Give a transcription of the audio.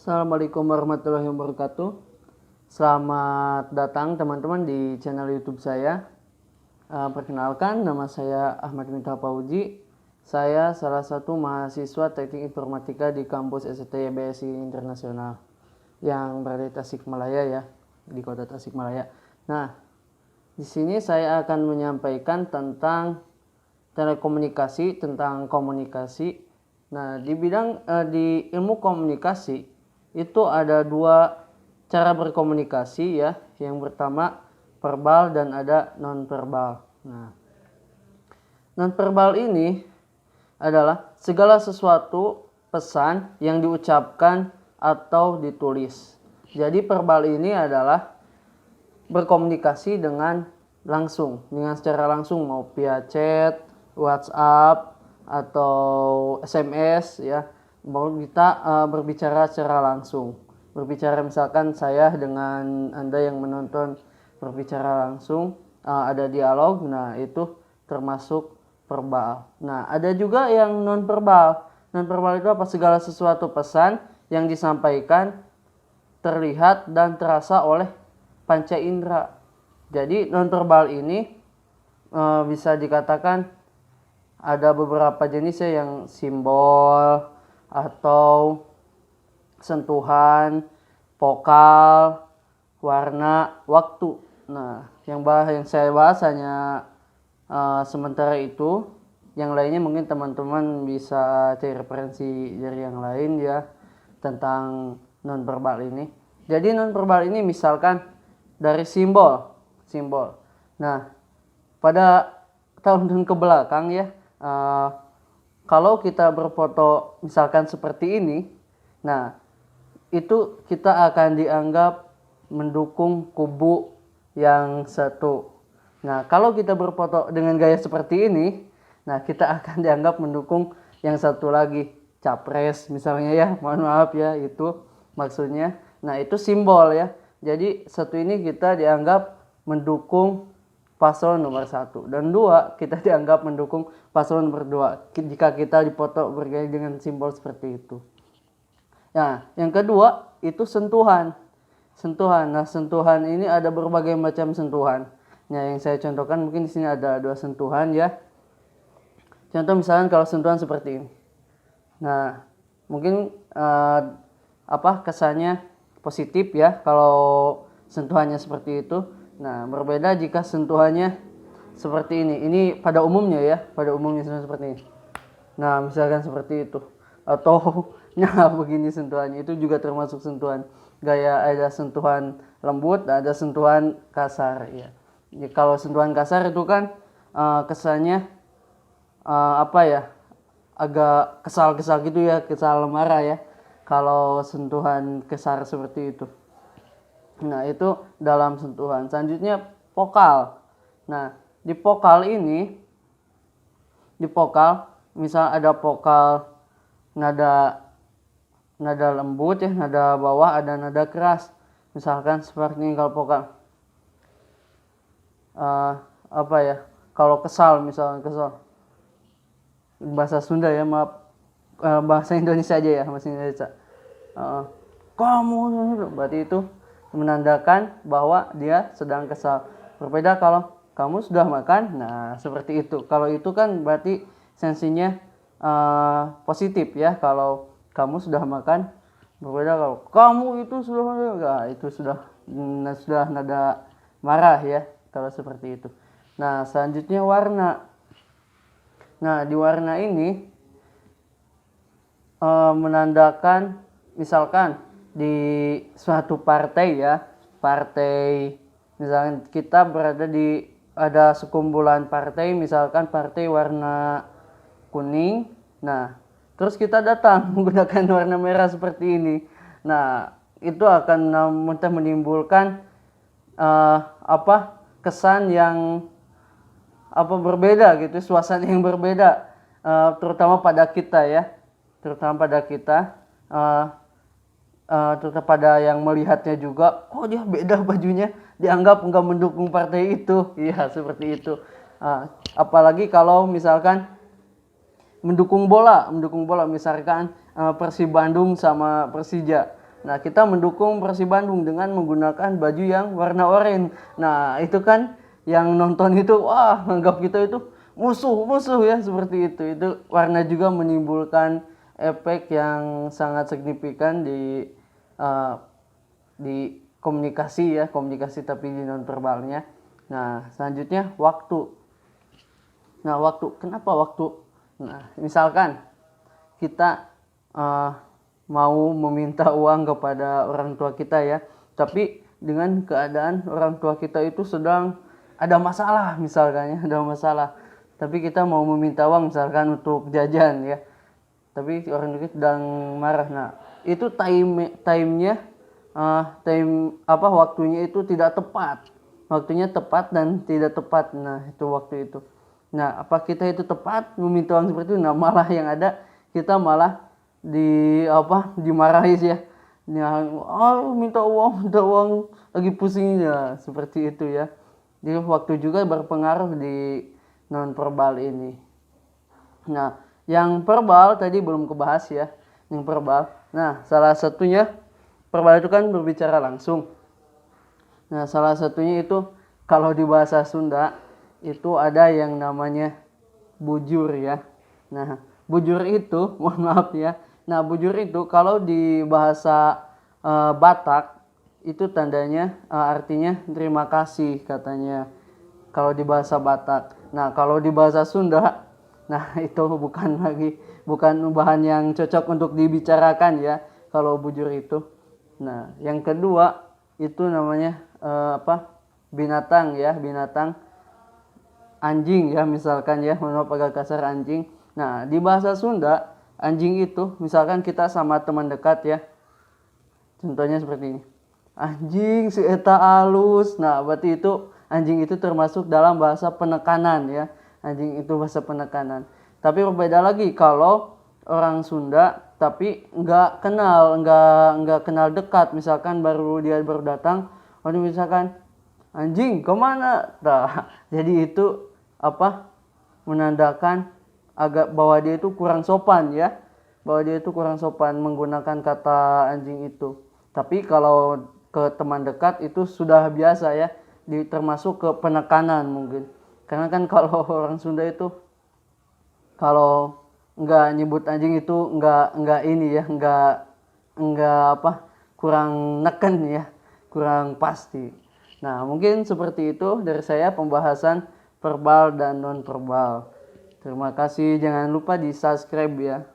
Assalamualaikum warahmatullahi wabarakatuh. Selamat datang teman-teman di channel YouTube saya. Perkenalkan, nama saya Ahmad Minta Pauji. Saya salah satu mahasiswa Teknik Informatika di kampus STY BSI Internasional yang berada di Tasikmalaya ya, di kota Tasikmalaya. Nah, di sini saya akan menyampaikan tentang telekomunikasi, tentang komunikasi. Nah, di bidang di ilmu komunikasi itu ada dua cara berkomunikasi ya. Yang pertama verbal dan ada non verbal. Nah, non verbal ini adalah segala sesuatu pesan yang diucapkan atau ditulis. Jadi verbal ini adalah berkomunikasi dengan langsung, dengan secara langsung, mau via chat, WhatsApp atau SMS ya. Mau kita berbicara secara langsung. Berbicara misalkan saya dengan Anda yang menonton berbicara langsung, ada dialog. Nah, itu termasuk verbal. Nah, ada juga yang non verbal. Non verbal itu apa? Segala sesuatu pesan yang disampaikan terlihat dan terasa oleh panca indera. Jadi non verbal ini bisa dikatakan ada beberapa jenisnya, yang simbol atau sentuhan, vokal, warna, waktu. Nah, yang saya bahas hanya sementara itu. Yang lainnya mungkin teman-teman bisa cari referensi dari yang lain ya tentang non verbal ini. Jadi non verbal ini misalkan dari simbol. Nah, pada tahun-tahun ke belakang ya, kalau kita berfoto misalkan seperti ini, nah itu kita akan dianggap mendukung kubu yang satu. Nah, kalau kita berfoto dengan gaya seperti ini, nah kita akan dianggap mendukung yang satu lagi, capres misalnya ya, mohon maaf ya, itu maksudnya. Nah, itu simbol ya. Jadi satu ini kita dianggap mendukung paslon nomor 1, dan 2 kita dianggap mendukung paslon nomor 2 jika kita dipoto bergaya dengan simbol seperti itu. Nah, yang kedua itu sentuhan. Nah, sentuhan ini ada berbagai macam sentuhan. Nah, yang saya contohkan mungkin di sini ada 2 sentuhan ya. Contoh misalnya kalau sentuhan seperti ini. Nah, mungkin kesannya positif ya kalau sentuhannya seperti itu. Nah, berbeda jika sentuhannya seperti ini. Ini pada umumnya ya, seperti ini. Nah, misalkan seperti itu. Atau nah begini sentuhannya, itu juga termasuk sentuhan. Gaya ada sentuhan lembut, ada sentuhan kasar ya. Jadi, kalau sentuhan kasar itu kan kesannya agak kesal-kesal gitu ya, kesal marah ya. Kalau sentuhan kasar seperti itu. Nah, itu dalam sentuhan. Selanjutnya vokal. Nah, di vokal misal ada vokal nada lembut ya, nada bawah, ada nada keras. Misalkan seperti ini kalau vokal. Kalau kesal, misalkan kesal. Bahasa Sunda ya, maaf. Bahasa Indonesia aja ya, bahasa Indonesia. Kamu, berarti itu menandakan bahwa dia sedang kesal. Berbeda kalau kamu sudah makan, nah seperti itu. Kalau itu kan berarti sensinya positif ya. Kalau kamu sudah makan, berbeda kalau kamu itu sudah makan, nah, itu sudah nada marah ya kalau seperti itu. Nah, selanjutnya warna. Nah, di warna ini menandakan misalkan di suatu partai ya, misalkan kita berada di ada sekumpulan partai, misalkan partai warna kuning. Nah, terus kita datang menggunakan warna merah seperti ini. Nah, itu akan menimbulkan kesan yang berbeda gitu, suasana yang berbeda, terutama pada kita ya, terutama pada yang melihatnya juga, oh dia beda bajunya, dianggap enggak mendukung partai itu. Iya, seperti itu. Apalagi kalau misalkan mendukung bola misalkan Persib Bandung sama Persija. Nah, kita mendukung Persib Bandung dengan menggunakan baju yang warna oranye. Nah, itu kan yang nonton itu wah, anggap kita itu musuh ya, seperti itu. Itu warna juga menimbulkan efek yang sangat signifikan eh, di komunikasi tapi di nonverbalnya. Nah, selanjutnya waktu. Nah, waktu. Kenapa waktu? Nah, misalkan kita mau meminta uang kepada orang tua kita ya, tapi dengan keadaan orang tua kita itu sedang ada masalah misalkan ya, ada masalah. Tapi kita mau meminta uang misalkan untuk jajan ya. Tapi orang tua sedang marah. Nah, itu waktunya itu tidak tepat. Waktunya tepat dan tidak tepat. Nah, itu waktu itu. Nah, apa kita itu tepat meminta uang seperti itu? Nah, malah yang ada kita malah dimarahi ya. Ya, minta uang lagi pusing ya, seperti itu ya. Jadi waktu juga berpengaruh di nonverbal ini. Nah, yang verbal tadi belum kebahas ya, yang verbal. Nah, salah satunya verbal itu kan berbicara langsung. Nah, salah satunya itu kalau di bahasa Sunda itu ada yang namanya bujur ya. Nah, bujur itu, mohon maaf ya. Nah, bujur itu kalau di bahasa Batak itu tandanya artinya terima kasih katanya. Kalau di bahasa Batak. Nah, kalau di bahasa Sunda, nah itu bukan bahan yang cocok untuk dibicarakan ya kalau bujur itu. Nah, yang kedua itu namanya binatang ya, binatang anjing ya misalkan ya, menurut agak kasar anjing. Nah, di bahasa Sunda anjing itu misalkan kita sama teman dekat ya, contohnya seperti ini, anjing si eta alus. Nah, berarti itu anjing itu termasuk dalam bahasa penekanan ya, anjing itu bahasa penekanan. Tapi berbeda lagi kalau orang Sunda tapi nggak kenal dekat, misalkan dia baru datang, misalkan anjing kemana? Nah, jadi itu menandakan bahwa dia itu kurang sopan ya, bahwa dia itu kurang sopan menggunakan kata anjing itu. Tapi kalau ke teman dekat itu sudah biasa ya, termasuk ke penekanan mungkin. Karena kan kalau orang Sunda itu kalau nggak nyebut anjing itu nggak ini ya, nggak kurang neken ya, kurang pasti. Nah, mungkin seperti itu dari saya pembahasan verbal dan non verbal. Terima kasih, jangan lupa di subscribe ya.